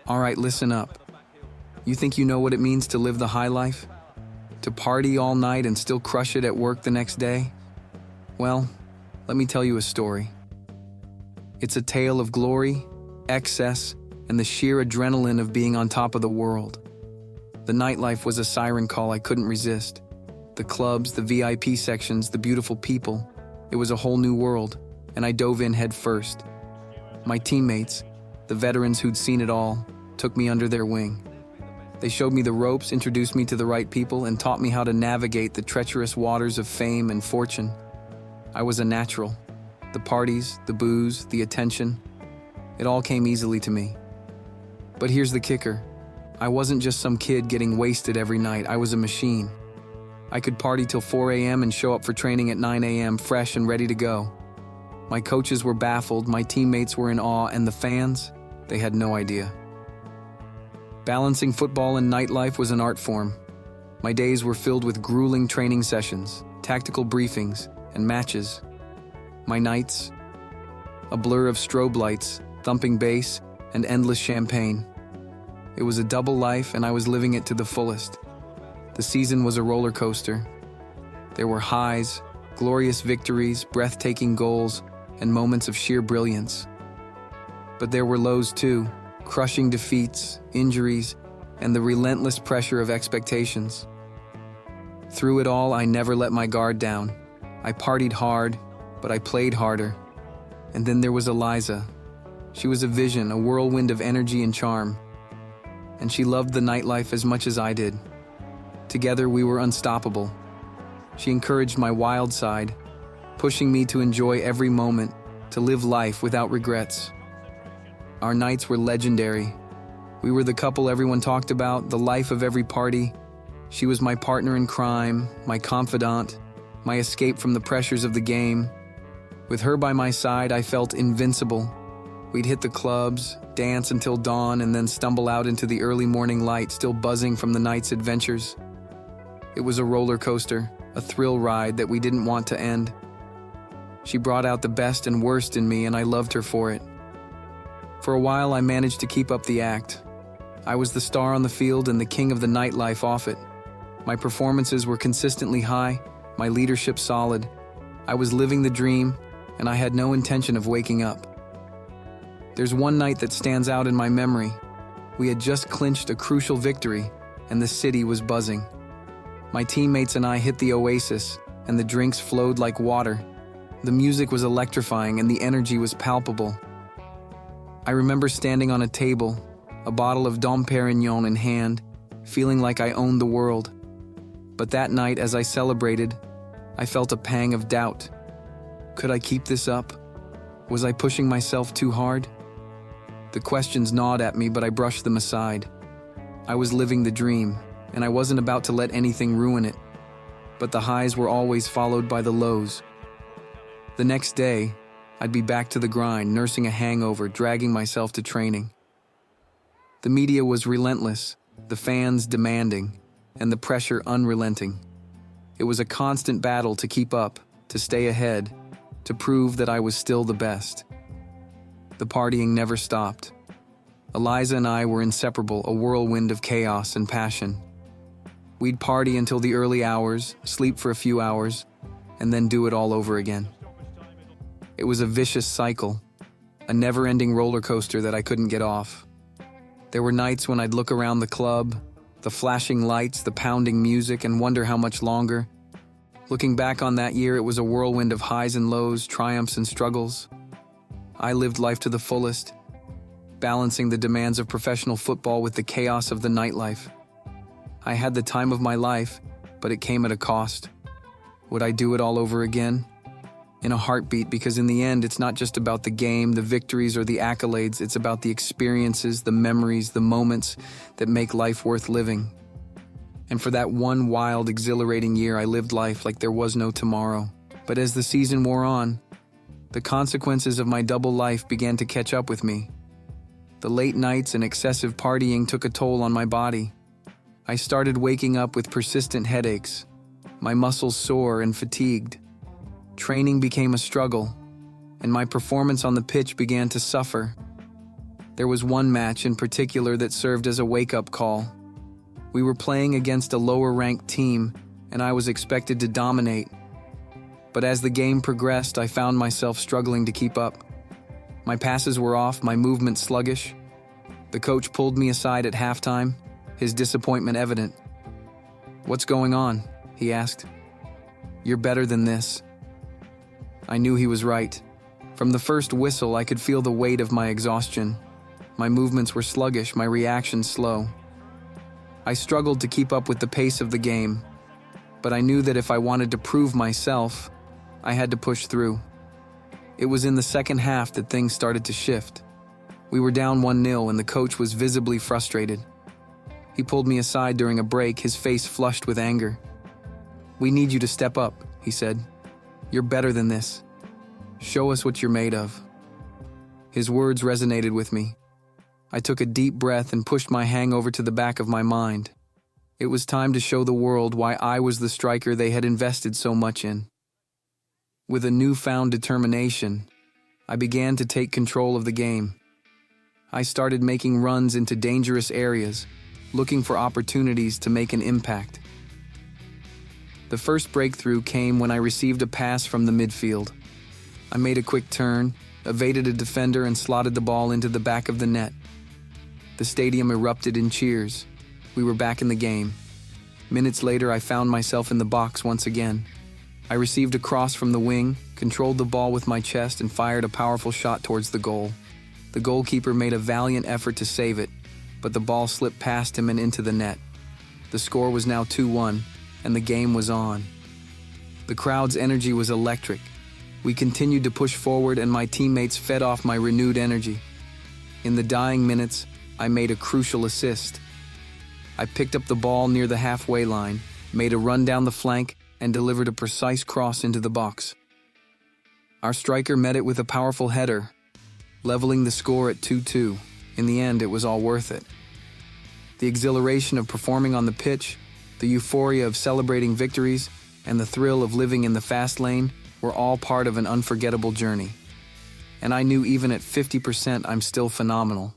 All right, listen up. You think you know what it means to live the high life? To party all night and still crush it at work the next day? Well, let me tell you a story. It's a tale of glory, excess, and the sheer adrenaline of being on top of the world. The nightlife was a siren call I couldn't resist. The clubs, the VIP sections, the beautiful people. It was a whole new world, and I dove in head first. My teammates, the veterans who'd seen it all, took me under their wing. They showed me the ropes, introduced me to the right people, and taught me how to navigate the treacherous waters of fame and fortune. I was a natural. The parties, the booze, the attention, it all came easily to me. But here's the kicker. I wasn't just some kid getting wasted every night. I was a machine. I could party till 4 a.m. and show up for training at 9 a.m. fresh and ready to go. My coaches were baffled, my teammates were in awe, and the fans, they had no idea. Balancing football and nightlife was an art form. My days were filled with grueling training sessions, tactical briefings, and matches. My nights, a blur of strobe lights, thumping bass, and endless champagne. It was a double life, and I was living it to the fullest. The season was a roller coaster. There were highs, glorious victories, breathtaking goals, and moments of sheer brilliance. But there were lows too, crushing defeats, injuries, and the relentless pressure of expectations. Through it all, I never let my guard down. I partied hard, but I played harder. And then there was Eliza. She was a vision, a whirlwind of energy and charm. And she loved the nightlife as much as I did. Together, we were unstoppable. She encouraged my wild side, pushing me to enjoy every moment, to live life without regrets. Our nights were legendary. We were the couple everyone talked about, the life of every party. She was my partner in crime, my confidant, my escape from the pressures of the game. With her by my side, I felt invincible. We'd hit the clubs, dance until dawn, and then stumble out into the early morning light, still buzzing from the night's adventures. It was a roller coaster, a thrill ride that we didn't want to end. She brought out the best and worst in me, and I loved her for it. For a while, I managed to keep up the act. I was the star on the field and the king of the nightlife off it. My performances were consistently high, my leadership solid. I was living the dream, and I had no intention of waking up. There's one night that stands out in my memory. We had just clinched a crucial victory, and the city was buzzing. My teammates and I hit the oasis, and the drinks flowed like water. The music was electrifying, and the energy was palpable. I remember standing on a table, a bottle of Dom Perignon in hand, feeling like I owned the world. But that night, as I celebrated, I felt a pang of doubt. Could I keep this up? Was I pushing myself too hard? The questions gnawed at me, but I brushed them aside. I was living the dream, and I wasn't about to let anything ruin it. But the highs were always followed by the lows. The next day, I'd be back to the grind, nursing a hangover, dragging myself to training. The media was relentless, the fans demanding, and the pressure unrelenting. It was a constant battle to keep up, to stay ahead, to prove that I was still the best. The partying never stopped. Eliza and I were inseparable, a whirlwind of chaos and passion. We'd party until the early hours, sleep for a few hours, and then do it all over again. It was a vicious cycle, a never-ending roller coaster that I couldn't get off. There were nights when I'd look around the club, the flashing lights, the pounding music, and wonder how much longer. Looking back on that year, it was a whirlwind of highs and lows, triumphs and struggles. I lived life to the fullest, balancing the demands of professional football with the chaos of the nightlife. I had the time of my life, but it came at a cost. Would I do it all over again? In a heartbeat, because in the end, it's not just about the game, the victories, or the accolades. It's about the experiences, the memories, the moments that make life worth living. And for that one wild, exhilarating year, I lived life like there was no tomorrow. But as the season wore on, the consequences of my double life began to catch up with me. The late nights and excessive partying took a toll on my body. I started waking up with persistent headaches, my muscles sore and fatigued. Training became a struggle, and my performance on the pitch began to suffer. There was one match in particular that served as a wake-up call. We were playing against a lower-ranked team, and I was expected to dominate. But as the game progressed, I found myself struggling to keep up. My passes were off, my movement sluggish. The coach pulled me aside at halftime, his disappointment evident. "What's going on?" he asked. "You're better than this." I knew he was right. From the first whistle, I could feel the weight of my exhaustion. My movements were sluggish, my reactions slow. I struggled to keep up with the pace of the game, but I knew that if I wanted to prove myself, I had to push through. It was in the second half that things started to shift. We were down 1-0 and the coach was visibly frustrated. He pulled me aside during a break, his face flushed with anger. "We need you to step up," he said. "You're better than this. Show us what you're made of." His words resonated with me. I took a deep breath and pushed my hangover to the back of my mind. It was time to show the world why I was the striker they had invested so much in. With a newfound determination, I began to take control of the game. I started making runs into dangerous areas, looking for opportunities to make an impact. The first breakthrough came when I received a pass from the midfield. I made a quick turn, evaded a defender, and slotted the ball into the back of the net. The stadium erupted in cheers. We were back in the game. Minutes later, I found myself in the box once again. I received a cross from the wing, controlled the ball with my chest, and fired a powerful shot towards the goal. The goalkeeper made a valiant effort to save it, but the ball slipped past him and into the net. The score was now 2-1, and the game was on. The crowd's energy was electric. We continued to push forward, and my teammates fed off my renewed energy. In the dying minutes, I made a crucial assist. I picked up the ball near the halfway line, made a run down the flank, and delivered a precise cross into the box. Our striker met it with a powerful header, leveling the score at 2-2. In the end, it was all worth it. The exhilaration of performing on the pitch, the euphoria of celebrating victories, and the thrill of living in the fast lane were all part of an unforgettable journey. And I knew even at 50% I'm still phenomenal.